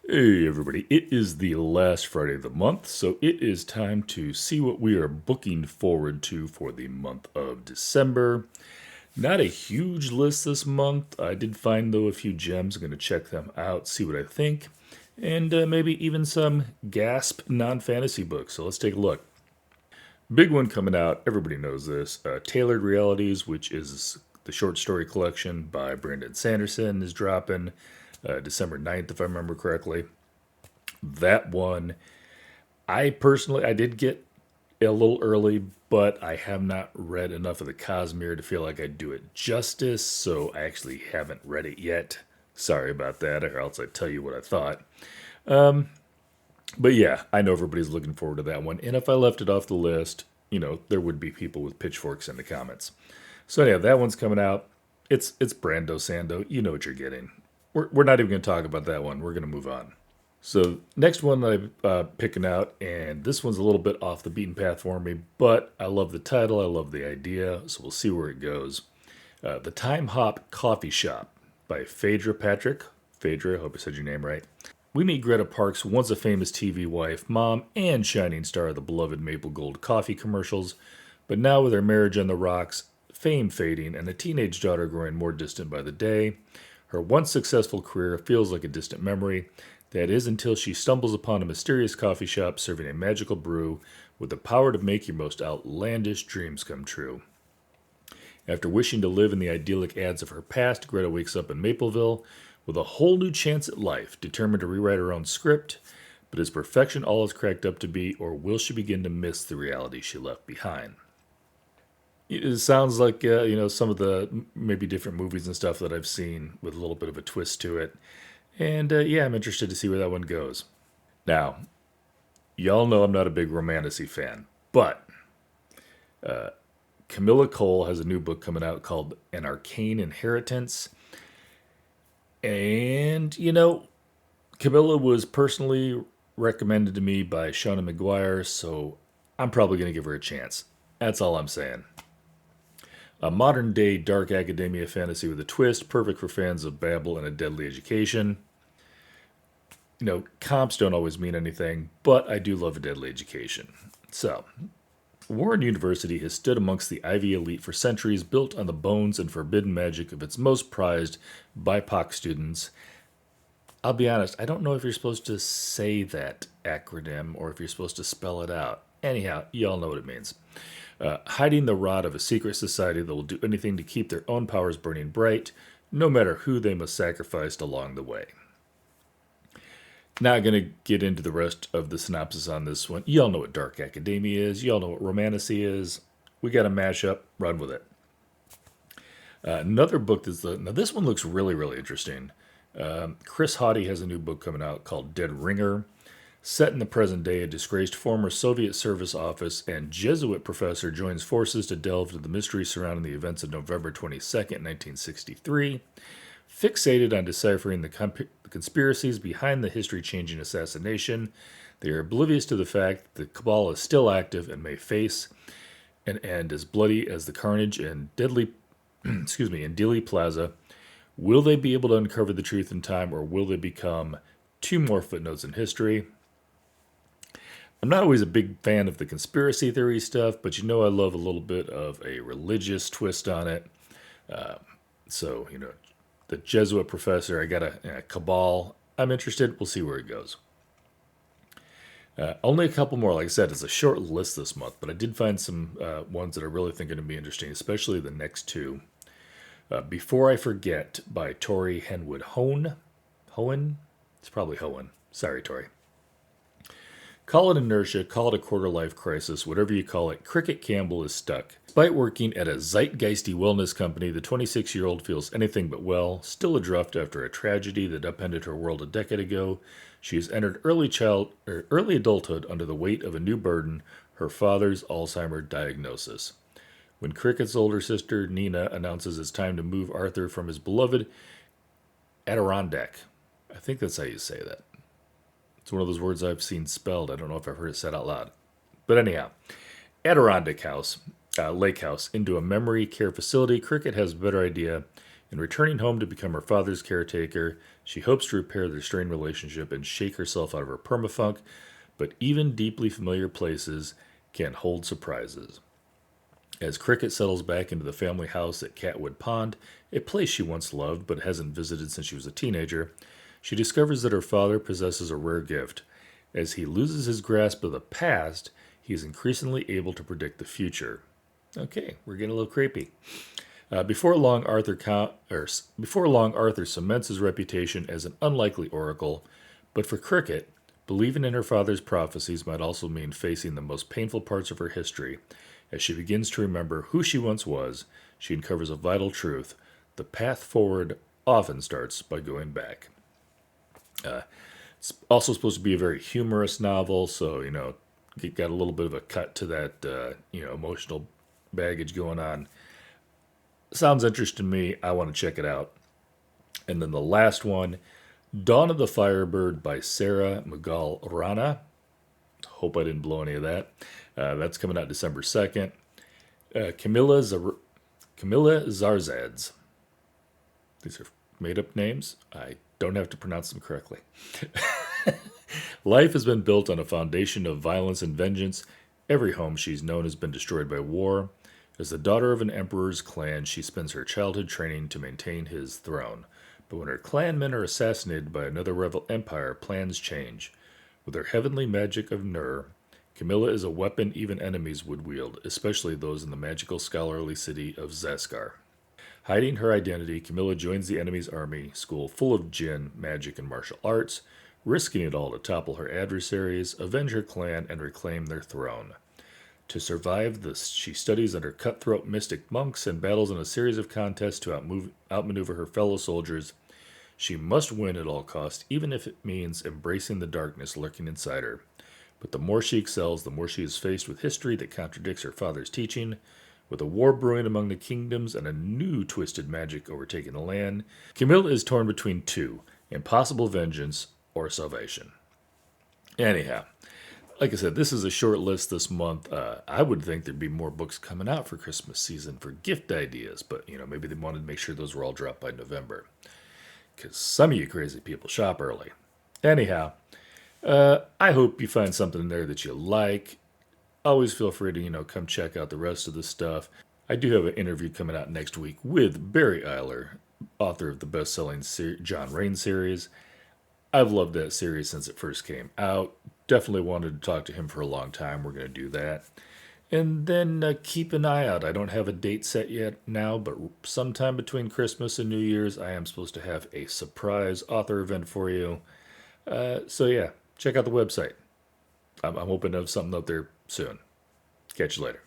Hey everybody, it is the last Friday of the month, so it is time to see what we are booking forward to for the month of December. Not a huge list this month. I did find, though, a few gems. I'm going to check them out, see what I think, and maybe even some gasp non fantasy books. So let's take a look. Big one coming out, everybody knows this Tailored Realities, which is the short story collection by Brandon Sanderson, is dropping December 9th, if I remember correctly. That one, I did get a little early, but I have not read enough of the Cosmere to feel like I'd do it justice, so I actually haven't read it yet. Sorry about that, or else I'd tell you what I thought. But yeah, I know everybody's looking forward to that one, and if I left it off the list, there would be people with pitchforks in the comments. So anyhow, that one's coming out. It's Brando Sando. You know what you're getting. We're not even going to talk about that one. We're going to move on. So next one I'm picking out, and this one's a little bit off the beaten path for me, but I love the title, I love the idea, so we'll see where it goes. The Time Hop Coffee Shop by Phaedra Patrick. Phaedra, I hope I said your name right. We meet Greta Parks, once a famous TV wife, mom, and shining star of the beloved Maple Gold coffee commercials, but now with her marriage on the rocks, fame fading, and a teenage daughter growing more distant by the day, her once successful career feels like a distant memory. That is until she stumbles upon a mysterious coffee shop serving a magical brew with the power to make your most outlandish dreams come true. After wishing to live in the idyllic ads of her past, Greta wakes up in Mapleville with a whole new chance at life, determined to rewrite her own script. But is perfection all it's cracked up to be, or will she begin to miss the reality she left behind? It sounds like some of the maybe different movies and stuff that I've seen with a little bit of a twist to it. And yeah, I'm interested to see where that one goes. Now, y'all know I'm not a big romantasy fan, but Camilla Cole has a new book coming out called An Arcane Inheritance. And, Camilla was personally recommended to me by Shauna McGuire, so I'm probably going to give her a chance. That's all I'm saying. A modern day dark academia fantasy with a twist, perfect for fans of Babel and a deadly education. Comps don't always mean anything, but I do love a deadly education. So, Warren University has stood amongst the Ivy elite for centuries, built on the bones and forbidden magic of its most prized BIPOC students. I'll be honest, I don't know if you're supposed to say that acronym or if you're supposed to spell it out. Anyhow, you all know what it means. Hiding the rod of a secret society that will do anything to keep their own powers burning bright, no matter who they must sacrifice along the way. Not going to get into the rest of the synopsis on this one. Y'all know what dark academia is. Y'all know what romantasy is. We got a mashup. Run with it. Another book that's now this one looks really, really interesting. Chris Haughty has a new book coming out called Dead Ringer. Set in the present day, a disgraced former Soviet service office and Jesuit professor joins forces to delve into the mystery surrounding the events of November 22nd, 1963. Fixated on deciphering the conspiracies behind the history-changing assassination, they are oblivious to the fact that the cabal is still active and may face an end as bloody as the carnage in Dealey Plaza. Will they be able to uncover the truth in time, or will they become two more footnotes in history? I'm not always a big fan of the conspiracy theory stuff, but I love a little bit of a religious twist on it. So, the Jesuit professor, I got a cabal. I'm interested. We'll see where it goes. Only a couple more. Like I said, it's a short list this month, but I did find some ones that I really think are going to be interesting, especially the next two. Before I Forget by Tori Henwood Hohen? It's probably Hohen. Sorry, Tori. Call it inertia, call it a quarter-life crisis, whatever you call it, Cricket Campbell is stuck. Despite working at a zeitgeisty wellness company, the 26-year-old feels anything but well. Still adrift after a tragedy that upended her world a decade ago, she has entered early adulthood under the weight of a new burden, her father's Alzheimer's diagnosis. When Cricket's older sister, Nina, announces it's time to move Arthur from his beloved Adirondack. I think that's how you say that. It's one of those words I've seen spelled. I don't know if I've heard it said out loud. But anyhow, Adirondack House, Lake House, into a memory care facility, Cricket has a better idea. In returning home to become her father's caretaker, she hopes to repair their strained relationship and shake herself out of her permafunk, but even deeply familiar places can hold surprises. As Cricket settles back into the family house at Catwood Pond, a place she once loved but hasn't visited since she was a teenager, she discovers that her father possesses a rare gift. As he loses his grasp of the past, he is increasingly able to predict the future. Okay, we're getting a little creepy. Before long, Arthur cements his reputation as an unlikely oracle, but for Cricket, believing in her father's prophecies might also mean facing the most painful parts of her history. As she begins to remember who she once was, she uncovers a vital truth: the path forward often starts by going back. It's also supposed to be a very humorous novel, so it got a little bit of a cut to that emotional baggage going on. Sounds interesting to me. I want to check it out. And then the last one, Dawn of the Firebird by Sarah McGall Rana. Hope I didn't blow any of that. That's coming out December 2nd. Camilla Zarzads. These are made up names. I don't have to pronounce them correctly. Life has been built on a foundation of violence and vengeance. Every home she's known has been destroyed by war. As the daughter of an emperor's clan, she spends her childhood training to maintain his throne. But when her clanmen are assassinated by another rebel empire, plans change. With her heavenly magic of Nur, Camilla is a weapon even enemies would wield, especially those in the magical scholarly city of Zaskar. Hiding her identity, Camilla joins the enemy's army, school full of jinn, magic, and martial arts, risking it all to topple her adversaries, avenge her clan, and reclaim their throne. To survive this, she studies under cutthroat mystic monks and battles in a series of contests to outmaneuver her fellow soldiers. She must win at all costs, even if it means embracing the darkness lurking inside her. But the more she excels, the more she is faced with history that contradicts her father's teaching. With a war brewing among the kingdoms and a new twisted magic overtaking the land, Camille is torn between two: impossible vengeance or salvation. Anyhow, like I said, this is a short list this month. I would think there'd be more books coming out for Christmas season for gift ideas, but maybe they wanted to make sure those were all dropped by November. Because some of you crazy people shop early. Anyhow, I hope you find something in there that you like. Always feel free to, come check out the rest of the stuff. I do have an interview coming out next week with Barry Eiler, author of the best-selling John Rain series. I've loved that series since it first came out. Definitely wanted to talk to him for a long time. We're going to do that. And then keep an eye out. I don't have a date set yet now, but sometime between Christmas and New Year's, I am supposed to have a surprise author event for you. So yeah, check out the website. I'm hoping to have something up there soon. Catch you later.